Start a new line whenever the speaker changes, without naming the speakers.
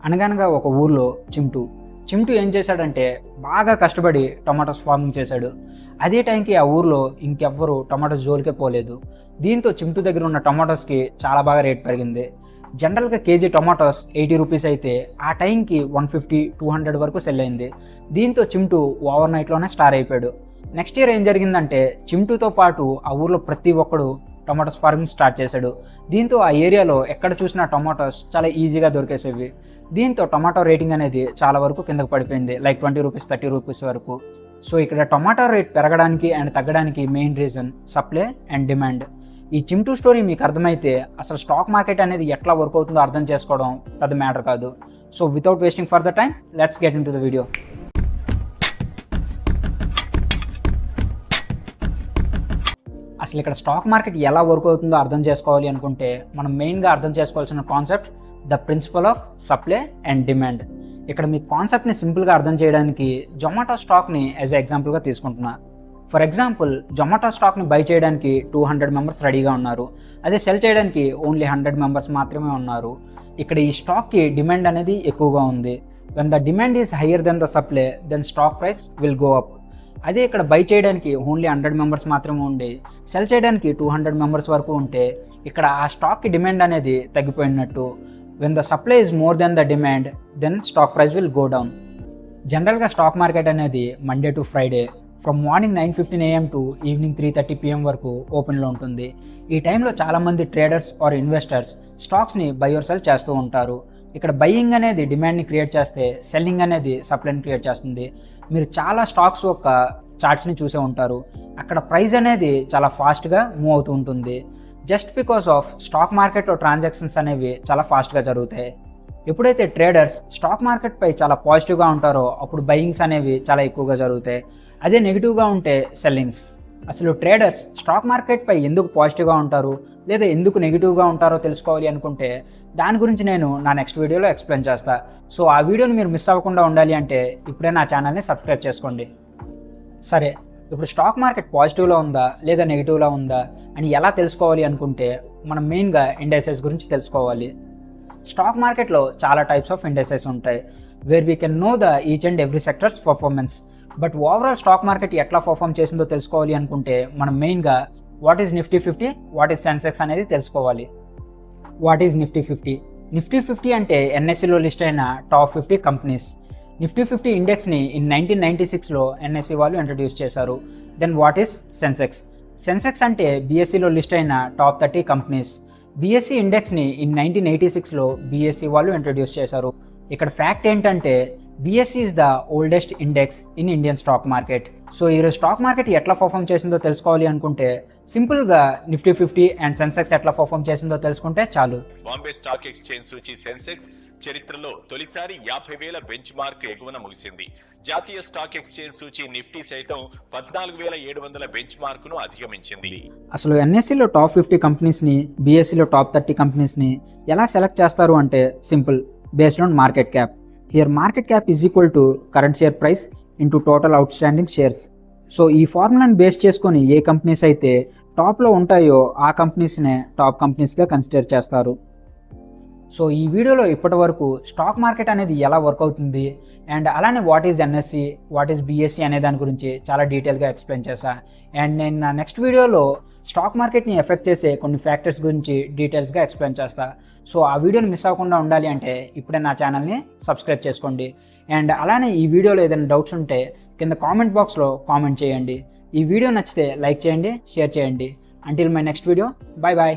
అనగనగా ఒక ఊర్లో చింటూ ఏం చేశాడంటే బాగా కష్టపడి టొమాటోస్ ఫార్మింగ్ చేశాడు. అదే టైంకి ఆ ఊర్లో ఇంకెవ్వరు టొమాటోస్ జోలికే పోలేదు. దీంతో చింటూ దగ్గర ఉన్న టొమాటోస్కి చాలా బాగా రేట్ పెరిగింది. జనరల్గా కేజీ టొమాటోస్ 80 రూపీస్ అయితే ఆ టైంకి 150-200 వరకు సెల్ అయింది. దీంతో చింటూ ఓవర్ నైట్లోనే స్టార్ అయిపోయాడు. నెక్స్ట్ ఇయర్ ఏం జరిగిందంటే చింటూతో పాటు ఆ ఊర్లో ప్రతి ఒక్కడు టొమాటోస్ ఫార్మింగ్ స్టార్ట్ చేశాడు. దీంతో ఆ ఏరియాలో ఎక్కడ చూసినా టొమాటోస్ చాలా ఈజీగా దొరికేసేవి. దీంతో టొమాటో రేటింగ్ అనేది చాలా వరకు కిందకు పడిపోయింది, లైక్ 20 రూపీస్ 30 రూపీస్ వరకు. సో ఇక్కడ టొమాటో రేట్ పెరగడానికి అండ్ తగ్గడానికి main reason supply and demand. ఈ చింటూ స్టోరీ మీకు అర్థమైతే అసలు స్టాక్ మార్కెట్ అనేది ఎట్లా వర్క్ అవుతుందో అర్థం చేసుకోవడం పెద్ద మ్యాటర్ కాదు. So without wasting for the time, let's get in to the video. అసలు ఇక్కడ స్టాక్ మార్కెట్ ఎలా వర్క్ అవుతుందో అర్థం చేసుకోవాలి అనుకుంటే మనం మెయిన్గా అర్థం చేసుకోవాల్సిన concept the principle of supply and demand. ఇక్కడ మీ కాన్సెప్ట్ని సింపుల్గా అర్థం చేయడానికి జొమాటో స్టాక్ని యాజ్ ఎగ్జాంపుల్గా తీసుకుంటున్నా. ఫర్ ఎగ్జాంపుల్, జొమాటో స్టాక్ని బై చేయడానికి 200 మెంబర్స్ రెడీగా ఉన్నారు. అదే సెల్ చేయడానికి ఓన్లీ 100 మెంబర్స్ మాత్రమే ఉన్నారు. ఇక్కడ ఈ స్టాక్కి డిమాండ్ అనేది ఎక్కువగా ఉంది. When the demand is higher then the supply, then stock price will go up. అదే ఇక్కడ బై చేయడానికి ఓన్లీ 100 మెంబర్స్ మాత్రమే ఉండి సెల్ చేయడానికి 200 మెంబర్స్ వరకు ఉంటే ఇక్కడ ఆ స్టాక్కి డిమాండ్ అనేది తగ్గిపోయినట్టు. When the supply is more than the demand, then stock price will go down. జనరల్గా స్టాక్ మార్కెట్ అనేది Monday to Friday from morning 9:15 AM to evening 3:30 PM వరకు ఓపెన్లో ఉంటుంది. ఈ టైంలో చాలామంది ట్రేడర్స్ ఆర్ ఇన్వెస్టర్స్ స్టాక్స్ని బై ఆర్ సెల్ చేస్తూ ఉంటారు. ఇక్కడ బయ్యింగ్ అనేది డిమాండ్ని క్రియేట్ చేస్తే సెల్లింగ్ అనేది సప్లైని క్రియేట్ చేస్తుంది. మీరు చాలా స్టాక్స్ యొక్క చార్ట్స్ని చూసే ఉంటారు. అక్కడ ప్రైస్ అనేది చాలా ఫాస్ట్గా మూవ్ అవుతూ ఉంటుంది. జస్ట్ బికాస్ ఆఫ్ స్టాక్ మార్కెట్లో ట్రాన్సాక్షన్స్ అనేవి చాలా ఫాస్ట్గా జరుగుతాయి. ఎప్పుడైతే ట్రేడర్స్ స్టాక్ మార్కెట్పై చాలా పాజిటివ్గా ఉంటారో అప్పుడు బయ్యింగ్స్ అనేవి చాలా ఎక్కువగా జరుగుతాయి. అదే నెగిటివ్గా ఉంటే సెల్లింగ్స్. అసలు ట్రేడర్స్ స్టాక్ మార్కెట్పై ఎందుకు పాజిటివ్గా ఉంటారు లేదా ఎందుకు నెగిటివ్గా ఉంటారో తెలుసుకోవాలి అనుకుంటే దాని గురించి నేను నా నెక్స్ట్ వీడియోలో ఎక్స్ప్లెయిన్ చేస్తా. సో ఆ వీడియోని మీరు మిస్ అవ్వకుండా ఉండాలి అంటే ఇప్పుడే నా ఛానల్ని సబ్స్క్రైబ్ చేసుకోండి. సరే, ఇప్పుడు స్టాక్ మార్కెట్ పాజిటివ్లో ఉందా లేదా నెగిటివ్లో ఉందా అని ఎలా తెలుసుకోవాలి అనుకుంటే మనం మెయిన్గా ఇండెక్సెస్ గురించి తెలుసుకోవాలి. స్టాక్ మార్కెట్లో చాలా టైప్స్ ఆఫ్ ఇండెక్సెస్ ఉంటాయి where we can know the each and every sectors performance. But overall stock market ఎట్లా పర్ఫార్మ్ చేసిందో తెలుసుకోవాలి అనుకుంటే మనం మెయిన్గా what is Nifty 50, what is Sensex అనేది తెలుసుకోవాలి. What is Nifty 50? నిఫ్టీ 50 అంటే ఎన్ఎస్సిలో లిస్ట్ అయిన టాప్ 50 కంపెనీస్. నిఫ్టీ 50 ఇండెక్స్ని ఇన్ 1996లో ఎన్ఎస్సి వాళ్ళు ఇంట్రడ్యూస్ చేశారు. Then what is Sensex? Sensex అంటే బీఎస్సీలో లిస్ట్ అయిన top 30 companies. BSc ఇండెక్స్ని in 1986లో BSc వాళ్ళు ఇంట్రడ్యూస్ చేశారు. ఇక్కడ ఫ్యాక్ట్ ఏంటంటే BSc is the oldest index in Indian stock market. So ఈరోజు స్టాక్ మార్కెట్ ఎట్లా పర్ఫామ్ చేసిందో తెలుసుకోవాలి అనుకుంటే సింపుల్గా నిఫ్టీ 50 అండ్ సెన్సెక్స్ ఎట్లా పర్ఫామ్ చేసిందో తెలుసుకుంటే చాలు.
బాంబే స్టాక్ ఎక్స్చేంజ్ సూచీ సెన్సెక్స్ చరిత్రలో తొలిసారి 50,000 బెంచ్ మార్క్ ఎగువన ముగిసింది. జాతీయ స్టాక్ ఎక్స్చేంజ్ సూచీ నిఫ్టీ సైతం 14,700 బెంచ్ మార్క్ ను అధిగమించింది.
అసలు ఎన్ఎస్సిలో టాప్ 50 కంపెనీస్ని, బీఎస్సీలో టాప్ 30 కంపెనీస్ని ఎలా సెలెక్ట్ చేస్తారు అంటే simple, based on market cap. Here market cap is equal to current share price into total out standing shares. So ఈ ఫార్ములాని బేస్ చేసుకొని ఏ కంపెనీస్ అయితే టాప్లో ఉంటాయో ఆ కంపెనీస్నే టాప్ కంపెనీస్గా కన్సిడర్ చేస్తారు. సో ఈ వీడియోలో ఇప్పటి వరకు స్టాక్ మార్కెట్ అనేది ఎలా వర్క్ అవుతుంది అండ్ అలానే what is NSE, what is BSE అనే దాని గురించి చాలా డీటెయిల్గా ఎక్స్ప్లెయిన్ చేశా. అండ్ నేను నా నెక్స్ట్ వీడియోలో స్టాక్ మార్కెట్ని ఎఫెక్ట్ చేసే కొన్ని ఫ్యాక్టర్స్ గురించి డీటెయిల్స్గా ఎక్స్ప్లెయిన్ చేస్తా. సో ఆ వీడియోని మిస్ అవ్వకుండా ఉండాలి అంటే ఇప్పుడే నా ఛానల్ని సబ్స్క్రైబ్ చేసుకోండి. అండ్ అలానే ఈ వీడియోలో ఏదైనా డౌట్స్ ఉంటే కింద కామెంట్ బాక్స్లో కామెంట్ చేయండి. ఈ వీడియో నచ్చితే లైక్ చేయండి, షేర్ చేయండి. Until my next video, bye bye.